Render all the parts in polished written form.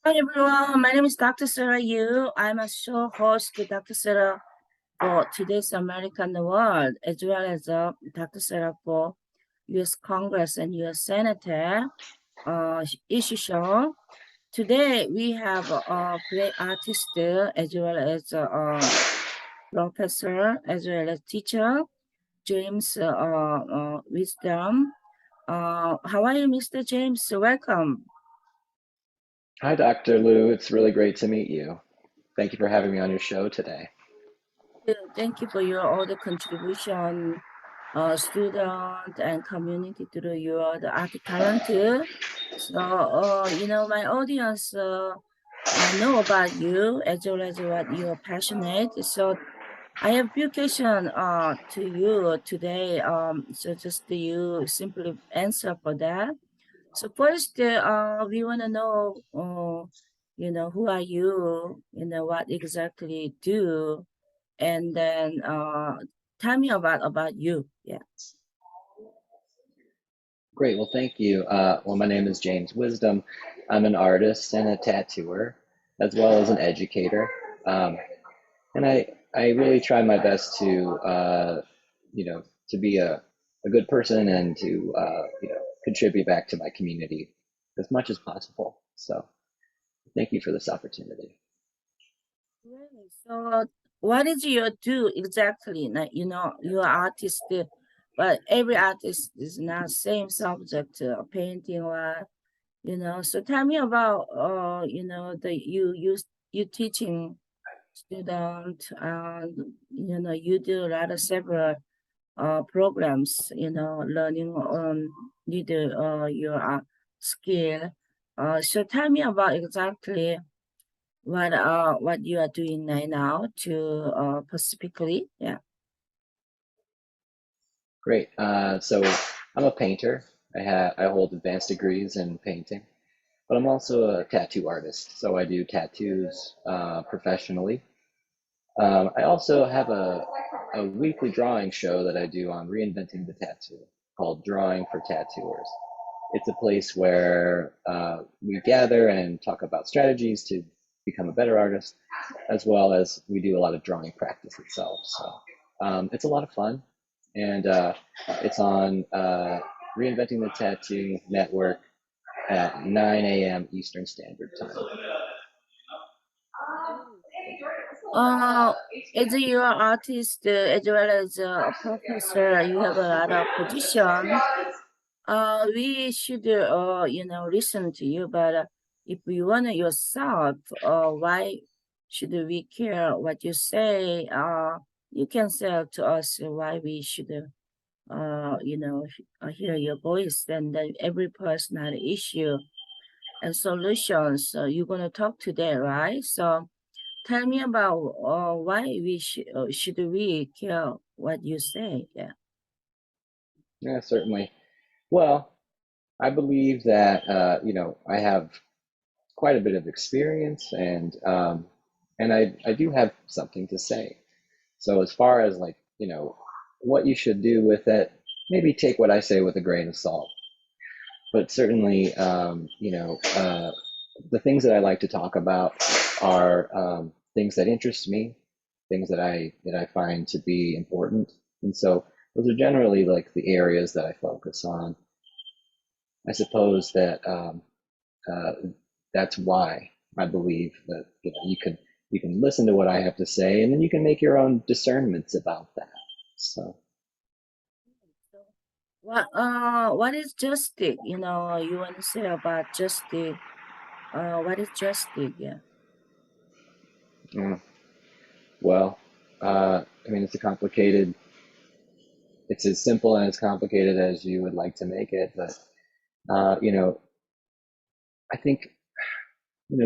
Hi everyone, my name is Dr. Sarah Yu. I'm a show host to Dr. Sarah for Today's American World, as well as Dr. Sarah for U.S. Congress and U.S. Senator issue show. Today we have a great artist as well as professor, as well as teacher, James Wisdom. How are you, Mr. James? Welcome. Hi, Dr. Liew. It's really great to meet you. Thank you for having me on your show today. Thank you for your all the contribution, student and community through your the art talent too. So, my audience know about you as well as what you're passionate. So, I have few question to you today. So just you simply answer for that. So first, we want to know, who are you? What exactly do, and then tell me about you. Yeah. Great. Well, thank you. My name is James Wisdom. I'm an artist and a tattooer, as well as an educator. Um, and I really try my best to, to be a good person and to, contribute back to my community as much as possible. So thank you for this opportunity. Really? So what is your do exactly? Like, you're artist, but every artist is not same subject, painting or So tell me about the you teaching student, and you do a lot of several programs, learning on need your skill. So tell me about exactly what you are doing right now to specifically. Yeah. Great. So I'm a painter. I hold advanced degrees in painting. But I'm also a tattoo artist, so I do tattoos professionally. I also have a weekly drawing show that I do on reinventing the tattoo called Drawing for Tattooers. It's a place where we gather and talk about strategies to become a better artist, as well as we do a lot of drawing practice itself. So it's a lot of fun, and it's on Reinventing the Tattoo Network at 9 a.m. Eastern Standard Time. Uh, as you're an artist, as well as a professor, you have a lot of position. We should, listen to you, but if you want it yourself, why should we care what you say? You can say to us why we should, hear your voice, and then every personal issue and solutions you're going to talk today, right? So tell me about why should we care what you say? Yeah. Yeah, certainly. Well, I believe that I have quite a bit of experience, and I do have something to say. So as far as like what you should do with it, maybe take what I say with a grain of salt. But certainly, the things that I like to talk about are things that interest me, things that I find to be important, and so those are generally like the areas that I focus on. I suppose that uh, that's why I believe that you can listen to what I have to say, and then you can make your own discernments about that. So So what is justice? You want to say about justice? What is justice? Yeah. mm, well, I mean, it's as simple and as complicated as you would like to make it, but uh, you know, I think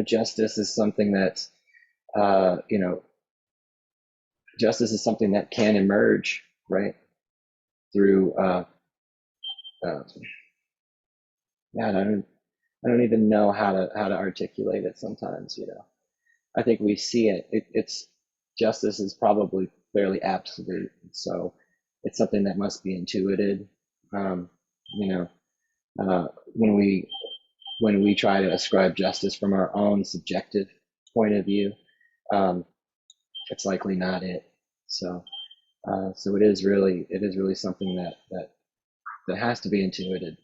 justice is something that uh, you know justice is something that can emerge right through uh, yeah, I don't even know how to articulate it sometimes. I think we see it's justice is probably fairly absolute, so it's something that must be intuited. Um, you know, When we try to ascribe justice from our own subjective point of view, um, it's likely not it. So so it is really something that has to be intuited.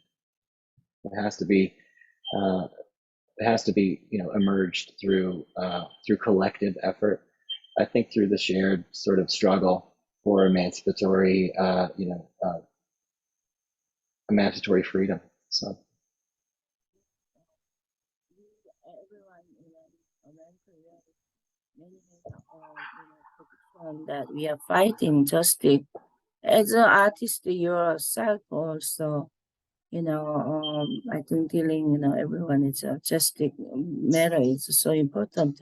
It has to be uh, emerged through collective effort. I think through the shared sort of struggle for emancipatory freedom. So Everyone in America, many petition that we are fighting justice. As an artist yourself also, I think dealing, everyone is a justice matter is so important.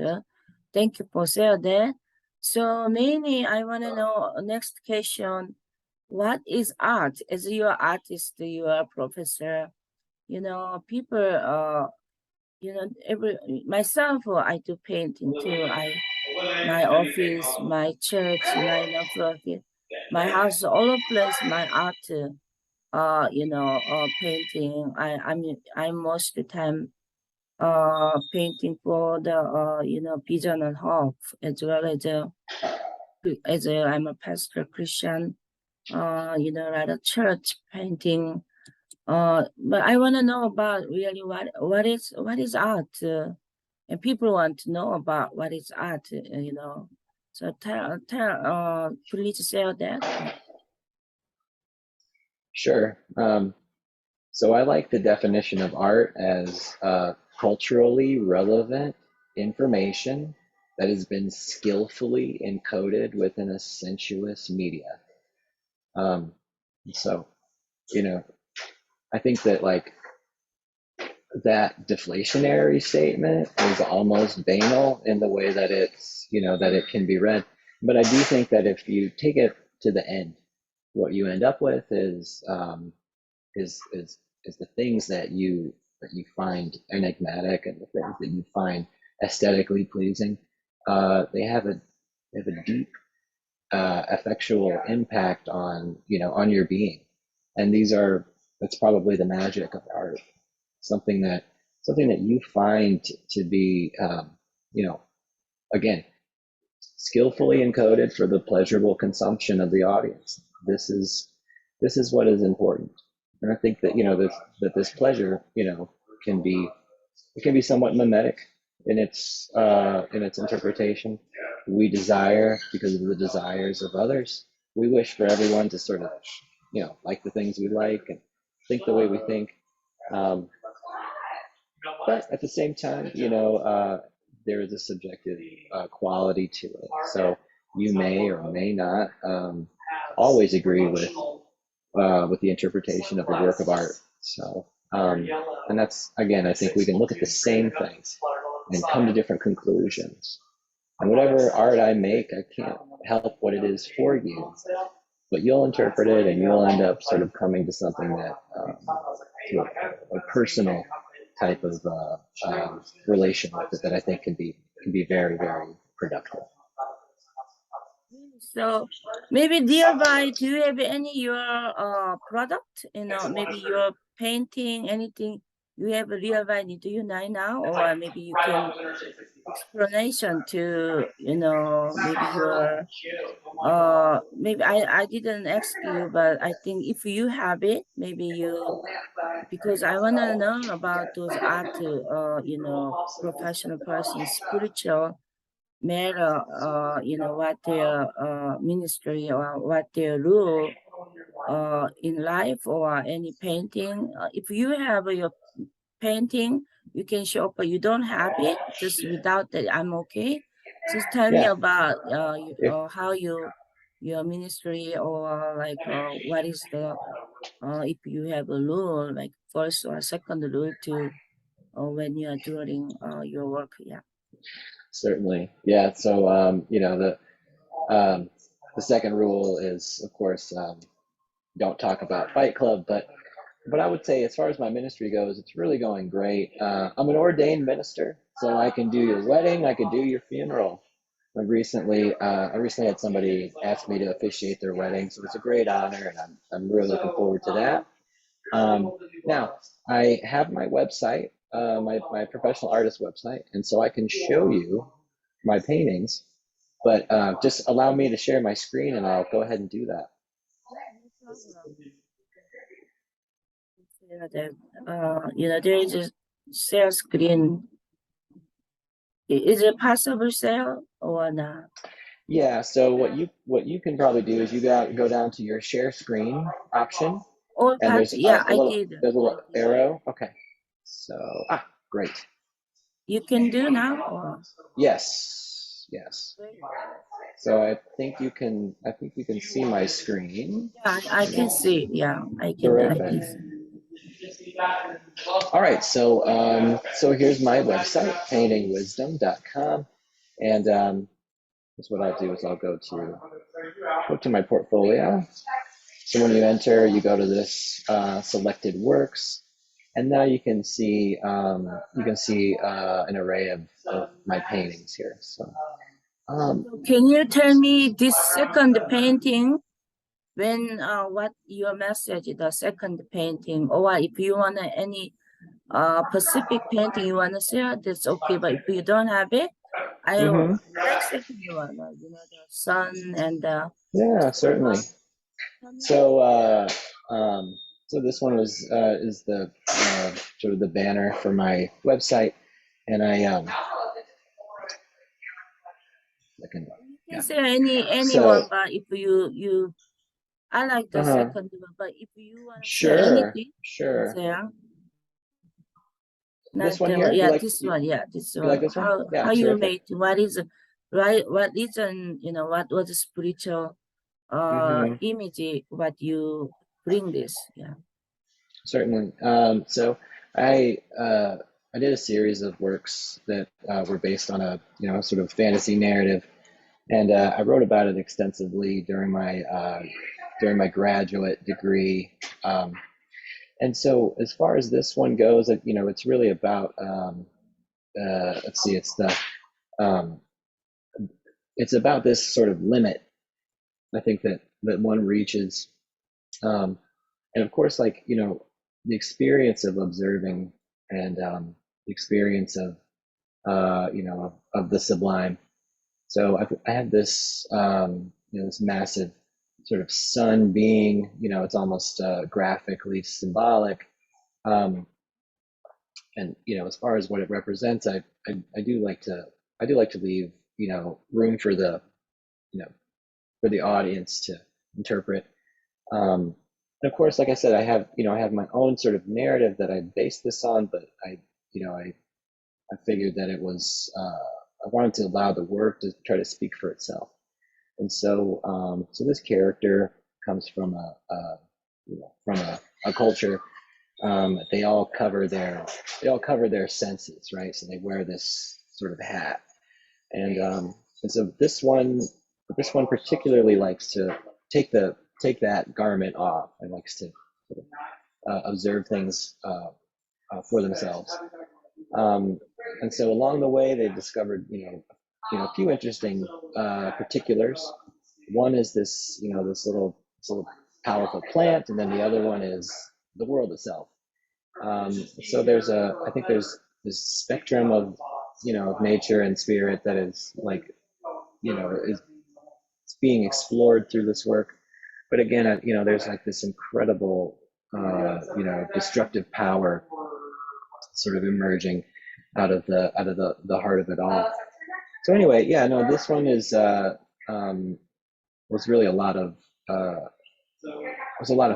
Thank you for sharing that. So mainly I want to know next question, what is art? As you're artist, you are professor, people every myself I do painting too. My office, my church, my nonprofit, my house, all of place, my art, painting. I'm most of the time painting for the vision and hope, as well as I'm a pastor Christian, at a church painting. But I want to know about really what is art, and people want to know about what is art, So please share that. Yeah. sure. So I like the definition of art as culturally relevant information that has been skillfully encoded within a sensuous media. Um, so, you know, I think that like that deflationary statement is almost banal in the way that that it can be read. But I do think that if you take it to the end, what you end up with is the things that you find enigmatic and the things that you find aesthetically pleasing. They have a deep effectual impact on your being, and that's probably the magic of art. Something that something that you find to be you know again, skillfully encoded for the pleasurable consumption of the audience. This is what is important. And I think that this pleasure can be it can be somewhat mimetic in its interpretation. We desire, because of the desires of others, we wish for everyone to sort of like the things we like and think the way we think. um, but at the same time, there is a subjective quality to it. So you may or may not always agree with the interpretation of the work of art. So, and that's again, I think we can look at the same things and come to different conclusions. And whatever art I make, I can't help what it is for you, but you'll interpret it and you'll end up sort of coming to something that to a personal type of relation with it that I think can be very, very productive. So maybe nearby, do you have any your product? Maybe your painting, anything you have nearby do you know now, or maybe you can explanation to maybe your maybe I didn't ask you, but I think if you have it, maybe you, because I wanna know about those art, professional persons, spiritual matter, what their ministry or what their rule in life or any painting. If you have your painting, you can show, but you don't have it, just without that, I'm okay. Just tell me Yeah. about If how your ministry, or like what is the if you have a rule, like first or second rule to when you are doing your work. Yeah. Certainly, yeah. So um, the second rule is, of course, don't talk about Fight Club. But I would say, as far as my ministry goes, it's really going great. I'm an ordained minister, so I can do your wedding, I could do your funeral. I recently had somebody ask me to officiate their wedding, so it's a great honor, and I'm really looking forward to that. Now, I have my website, my professional artist website, and so I can show you my paintings, but just allow me to share my screen and I'll go ahead and do that. Yeah, no problem. That there is a share screen. Is it possible share or not? Yeah, so what you can probably do is you go down to your share screen option, All and part, yeah, I did. there's a I little did. arrow. Okay, so great. You can do now or Yes, yes. wait. So I think you can see my screen. Yeah, I can see. Yeah, I Terrific. can see. All right, so here's my website, paintingwisdom.com, and that's what I'll do is I'll go to my portfolio. So when you enter, you go to this selected works, and now you can see an array of my paintings here. So So can you tell me this second painting when what your message, the second painting, or if you want any Pacific painting you want to share, that's okay. But if you don't have it, mhm. I like second one, the sun and the Yeah, certainly. sky. Tell me. So so this one is the sort of the banner for my website, and I can You can yeah. say anyone, So but if you I like the uh-huh. second one, but if you want to say Sure, anything, you can sure. say, This not one here, yeah, this one, yeah, this you like one. this one? Yeah, How you terrific. made, what is right, what reason, what was the spiritual Hmm. image what you bring this, yeah. Certainly. So I did a series of works that were based on a sort of fantasy narrative, and I wrote about it extensively during my graduate degree. Um, and so as far as this one goes, it's really about let's see, um, it's about this sort of limit. I think that one reaches, um, and of course, the experience of observing and the experience of the sublime. So I had this this massive sort of sun being, it's almost graphically symbolic, um, and as far as what it represents, I do like to leave room for you know for the audience to interpret. And of course, like I said, I have my own sort of narrative that I based this on, but I figured that I wanted to allow the work to try to speak for itself. And so this character comes from a culture. They all cover their senses, right? So they wear this sort of hat, and so this one particularly likes to take the take that garment off and likes to sort of, observe things for themselves. Um, and so along the way, they've discovered a few interesting particulars. One is this little powerful plant, and then the other one is the world itself. So I think there's this spectrum of nature and spirit that is is being explored through this work. But again, there's like this incredible, destructive power sort of emerging out of the heart of it all. So anyway, yeah, no, this one um, was really a lot of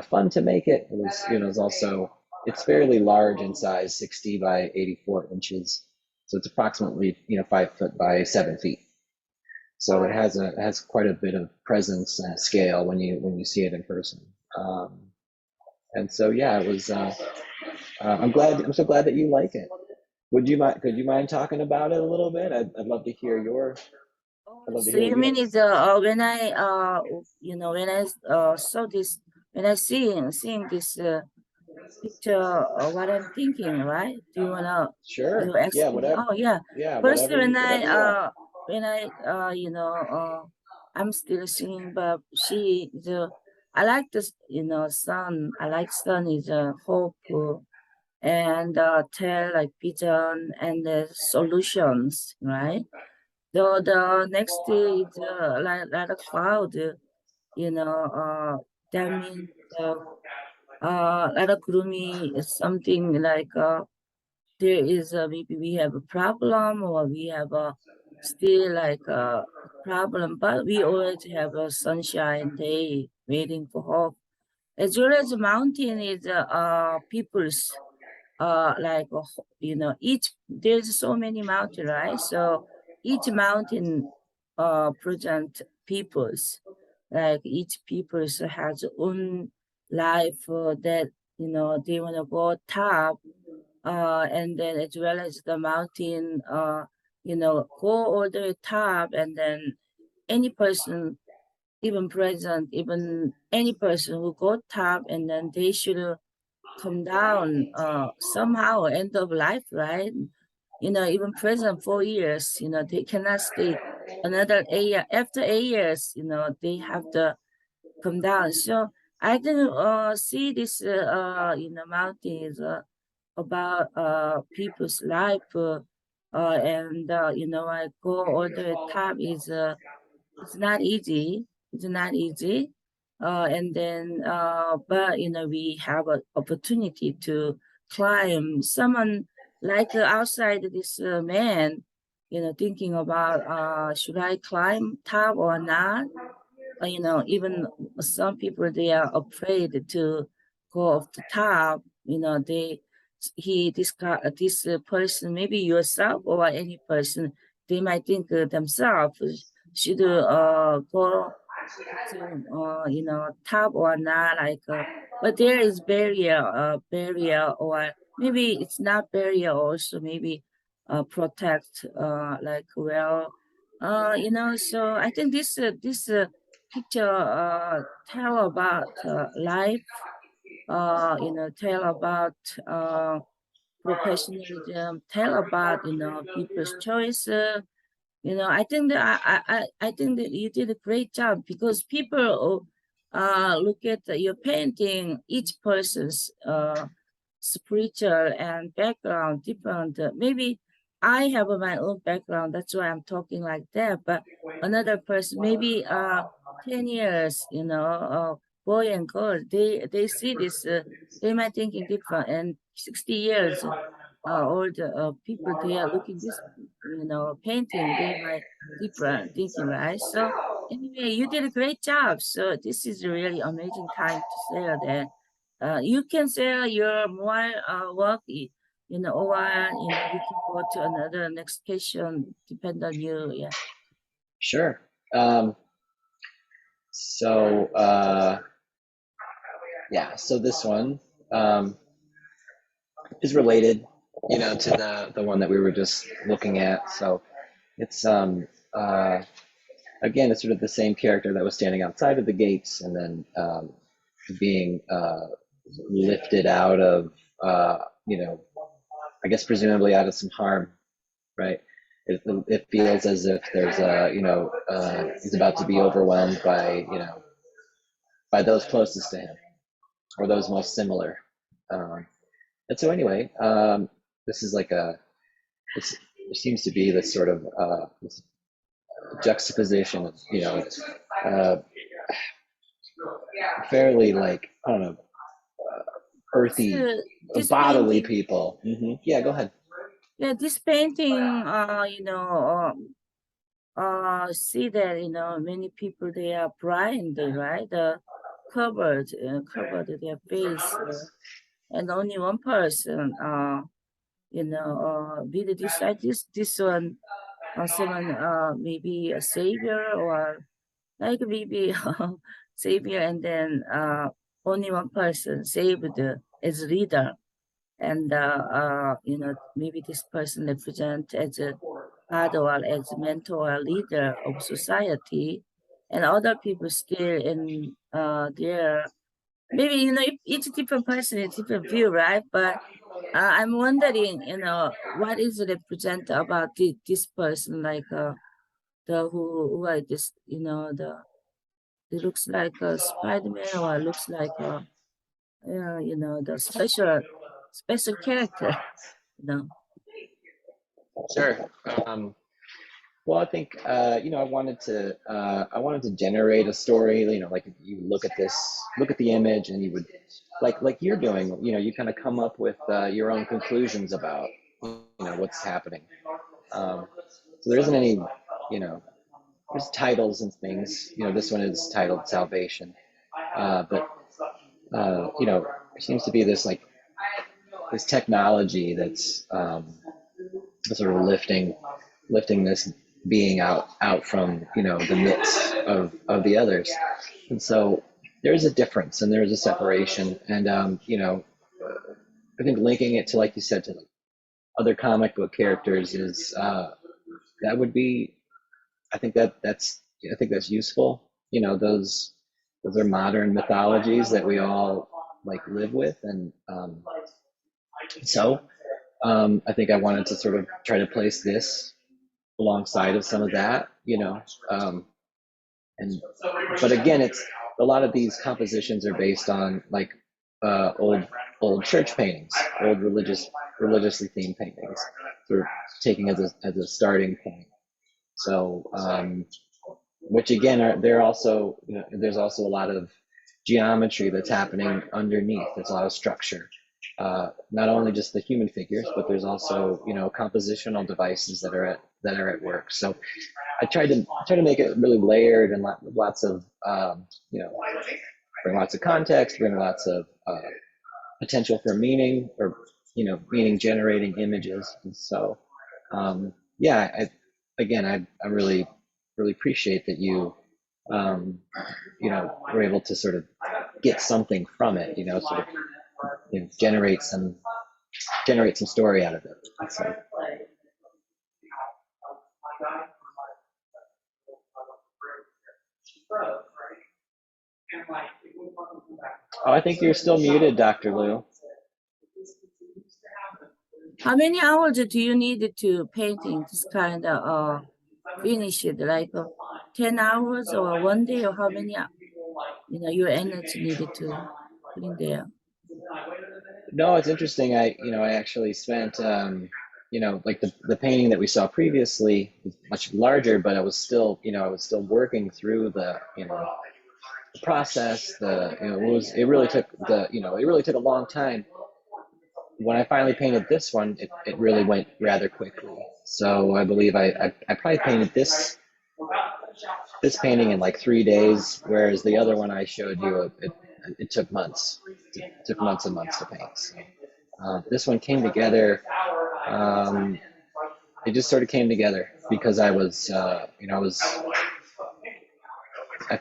fun to make it. It was also it's fairly large in size, 60 by 84 inches, so it's approximately 5 foot by 7 feet. So it has quite a bit of presence and scale when you see it in person. Um, and so yeah, it was. I'm so glad that you like it. Could you mind talking about it a little bit? I'd love to hear your. Oh, I'd love to so hear what you you have mean to is say. when I when I saw this, when I seeing this picture, what I'm thinking, right? Do you wanna you Sure. Yeah. asking? Whatever. Oh yeah. Yeah. First, Whatever you want. when I I'm still singing, but she the I like this, sun. I like sun is a hope and tell like vision and the solutions, right? So the next is like a cloud, that means like a gloomy is something like there is maybe we have a problem or we have a still like a problem, but we always have a sunshine day waiting for hope. As well as the mountain is people's like each there's so many mountain, right? So each mountain present peoples, like each peoples has own life that they want to go top, and then as well as the mountain go all the way top, and then any person, even president, even any person who go top, and then they should come down somehow end of life, right? Even prison 4 years, they cannot stay another 8 year. After 8 years, they have to come down. So I can see this mountain is about people's life, and I go all the top is it's not easy. It's not easy. And then, but we have an opportunity to climb. Someone like outside this man, thinking about should I climb top or not? Even some people they are afraid to go off the top. This person, maybe yourself or any person, they might think themselves should go to top or not, like but there is barrier, or maybe it's not barrier also, maybe protect like well so I think this picture tell about life, tell about professionalism, tell about people's choice. I think that I think that you did a great job, because people look at your painting, each person's spiritual and background different. Maybe I have my own background, that's why I'm talking like that. But another person, maybe 10 years, boy and girl, they see this, they might thinking different, and 60 years all the people they are looking this painting, they might different thinking, right? So anyway, you did a great job. So this is a really amazing time to share that. You can share your more work, or we can go to another next question, depend on you. Yeah. Sure. Um, so yeah, so this one um, is related, to the one that we were just looking at. So it's again, it's sort of the same character that was standing outside of the gates, and then being lifted out of, uh, you know, I guess presumably out of some harm, right? It feels as if there's he's about to be overwhelmed by, by those closest to him or those most similar. Um, and so anyway, this is like there seems to be this sort of this juxtaposition of, uh, fairly, like, I don't know, This earthy, this bodily painting, people. Yeah, go ahead. yeah, this painting, see that many people they are blind, right? Covered their face, and only one person be the decide this one, someone maybe a savior, or like maybe savior, and then only one person saved as leader, and maybe this person represent as a father or as a mentor or leader of society, and other people still in their, maybe each different person is different view, right? But I'm wondering, what is it represent about this person, like the who are this, the It looks like a Spider-Man or looks like a, the special character, you know. Sure. Well, I think I wanted to generate a story. Like if you look at the image, and you would like you're doing. You kind of come up with your own conclusions about what's happening. So there isn't any, you know, there's titles and things. This one is titled Salvation, but there seems to be this technology that's sort of lifting this being out from the midst of the others, and so there's a difference and there's a separation, and I think linking it to, like you said, to other comic book characters is that would be I think that's useful. Those are modern mythologies that we all like live with, and so I think I wanted to sort of try to place this alongside of some of that, and but again, it's a lot of these compositions are based on like old church paintings, old religiously themed paintings, sort of taking as a starting point. So which again they're also there's also a lot of geometry that's happening underneath. There's a lot of structure, not only just the human figures, but there's also compositional devices that are at work. So I try to make it really layered and lots of bring lots of context, bring lots of potential for meaning, or meaning generating images. And so yeah, again I really appreciate that you were able to sort of get something from it, sort of generate some story out of it. So oh, I think you're still muted, Dr. Liu. How many hours do you need to painting this kind of finish it? Like 10 hours or one day, or how many your energy needed to put in there? No, it's interesting. I actually spent, like the painting that we saw previously was much larger, but I was still working through the process. It really took a long time. When I finally painted this one, it really went rather quickly. So I believe I probably painted this painting in like 3 days, whereas the other one I showed you, it took months. It took months and months to paint. So, this one came together. Um, it just sort of came together because I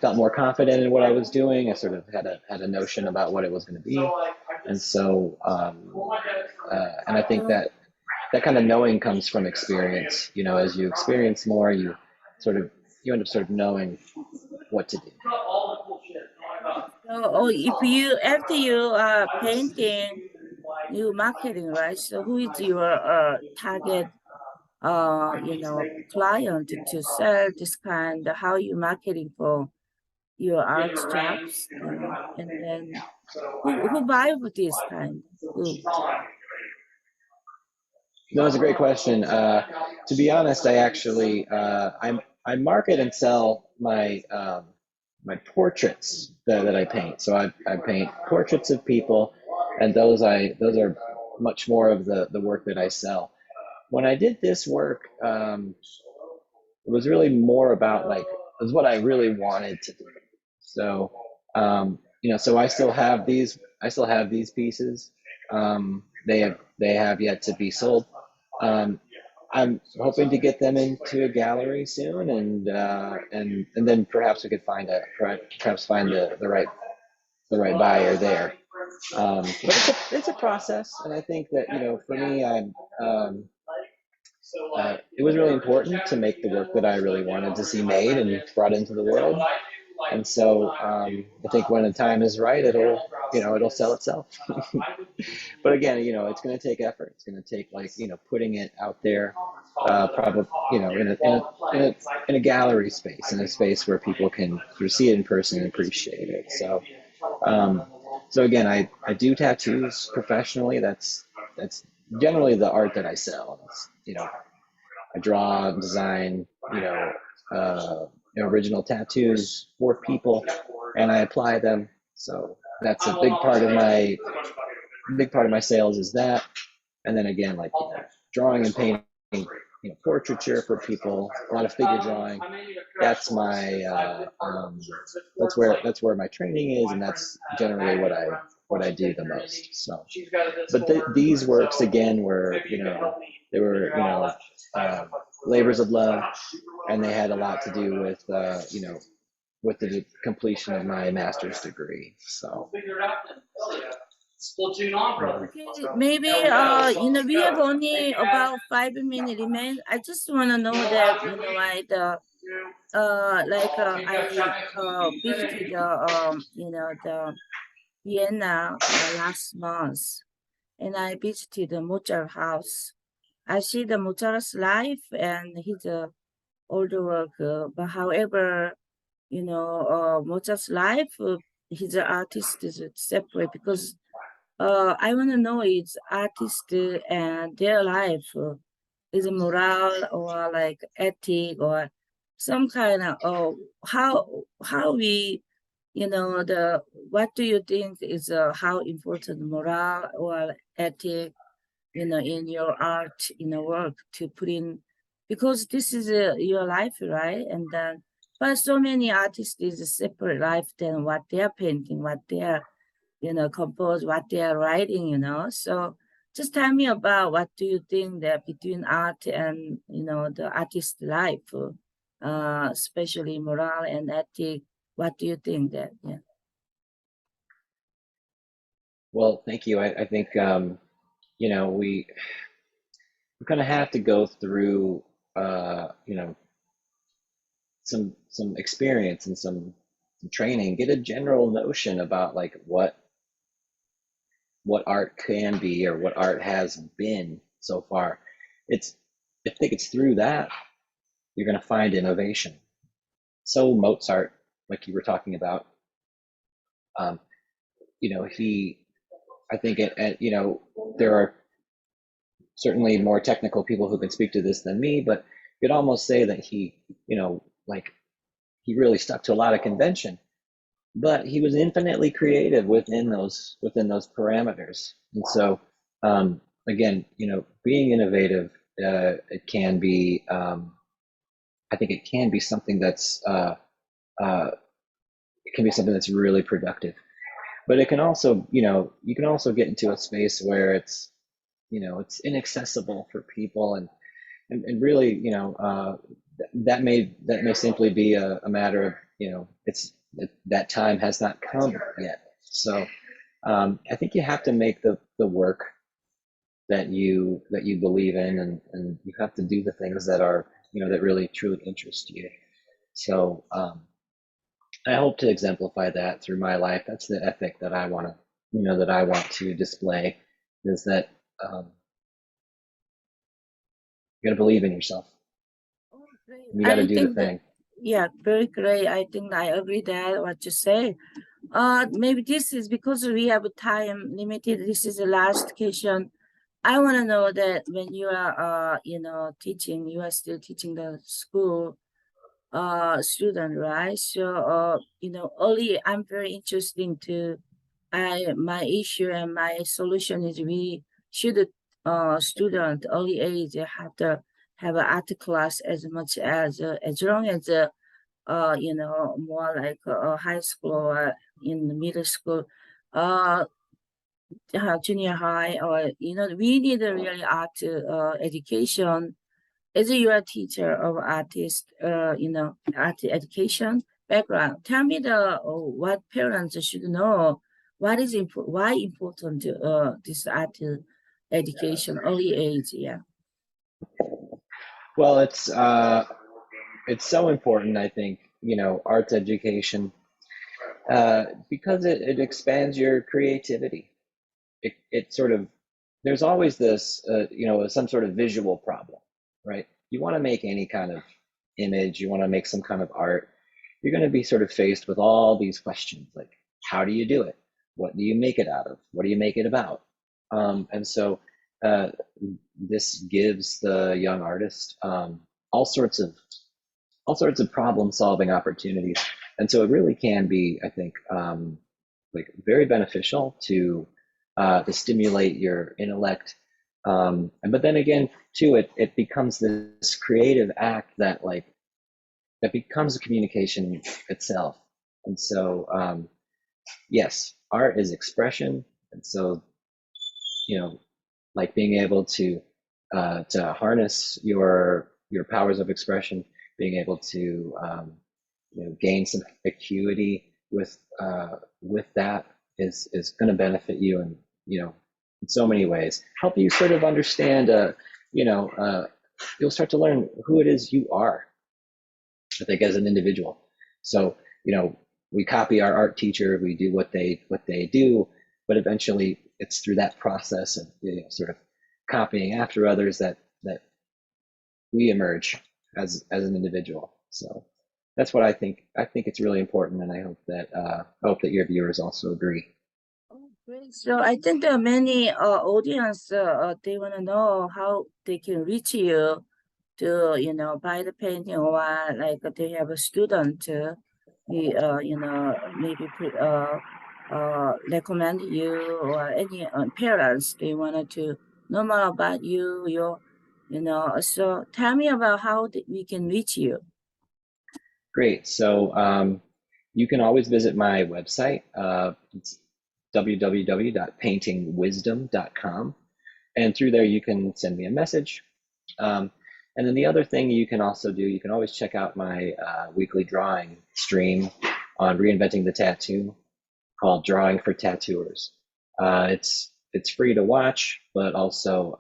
felt more confident in what I was doing. I sort of had a notion about what it was going to be, and so and I think So, that kind of knowing comes from experience. As you experience more, sort of you end up sort of knowing what to do. if you after you painting, you marketing, right? So who is your target client to sell this kind? How you marketing for your art jobs, and then who buy with this kind? Who? No, it's a great question. To be honest, I market and sell my portraits that I paint. So I paint portraits of people, and those are much more of the work that I sell. When I did this work, it was really more about like it was what I really wanted to do. So so I still have these pieces. They have yet to be sold. Um, I'm hoping to get them into a gallery soon, and then perhaps we could perhaps find the right buyer there. But it's a process, and I think that for me, it was really important to make the work that I really wanted to see made and brought into the world. And so I think when the time is right, it'll sell itself. But again, it's going to take effort. It's going to take putting it out there, probably, in a gallery space, in a space where people can sort of see it in person and appreciate it. Um, so again, I do tattoos professionally. That's generally the art that I sell. It's, I draw, design, original tattoos for people, and I apply them. So that's a big part of my sales is that. And then again, like drawing and painting, portraiture for people, a lot of figure drawing. That's my that's where my training is, and that's generally what I do the most. So, but these works again were they were uh, labors of love, and they had a lot to do with with the completion of my master's degree. So. Okay, maybe we have only about 5 minutes remain. I just want to know that I I visited the Vienna last month, and I visited the Mozart house. I see the Mozart's life and his older work, but however, Mozart's life, his artist is separate because I want to know it's artist and their life is moral or like ethic or some kind of how we the what do you think is how important moral or ethic in your art work to put in because this is your life, right? And then but so many artists is a separate life than what they are painting, what they are compose, what they are writing, so just tell me about what do you think that between art and the artist life, especially moral and ethic, what do you think that yeah. Well, thank you. I think we're gonna have to go through some experience and some training, get a general notion about like what art can be or what art has been so far. It's I think it's through that you're gonna find innovation. So Mozart, like you were talking about, um, he I think there are certainly more technical people who can speak to this than me, but you'd almost say that like he really stuck to a lot of convention, but he was infinitely creative within those parameters. And so, again, being innovative, it can be. I think it can be something uh, it can be something that's really productive. But it can also, you can also get into a space where it's inaccessible for people, and really, that may simply be a matter of, that time has not come yet. So I think you have to make the work that you believe in, and you have to do the things that are, that really truly interest you. So I hope to exemplify that through my life. That's the ethic that I want to, display, is that you got to believe in yourself. Oh, great. You got to I do the think that thing. yeah, very great. I think I agree that what you say. Maybe this is because we have time limited. This is the last question. I want to know that when you are, teaching, you are still teaching the school, student, right? So, early, I'm very interesting to, my issue and my solution is we should, student early age have to have an art class as long as more like high school or in the middle school, uh, junior high, or we need a really art education. As you are a teacher of artist, art education background, tell me what parents should know. What is why important this art education early age? Yeah. Well, it's so important, I think, arts education, because it expands your creativity. It sort of, there's always this, some sort of visual problem. right? You want to make any kind of image, you want to make some kind of art, you're going to be sort of faced with all these questions like, how do you do it? What do you make it out of? What do you make it about? And so uh, this gives the young artist all sorts of problem solving opportunities. And so it really can be, I think, like very beneficial to stimulate your intellect. But then again, too, it becomes this creative act that like that becomes a communication itself. And so yes, art is expression. And so, you know, like being able to harness your powers of expression, being able to gain some acuity with that is going to benefit you in in so many ways. Help you sort of understand. You know, you'll start to learn who it is you are. I think as an individual. So we copy our art teacher, we do what they do, but eventually it's through that process of sort of copying after others that we emerge as an individual. So that's what I think. I think it's really important, and I hope that your viewers also agree. Oh, great. So I think there are many audience they want to know how they can reach you to buy the painting, or like they have a student maybe recommend you, or any parents they wanted to know more about you, so tell me about how we can reach you. Great. So you can always visit my website. It's www.paintingwisdom.com. And through there, you can send me a message. And then the other thing you can also do, you can always check out my weekly drawing stream on reinventing the tattoo called Drawing for Tattooers. It's free to watch, but also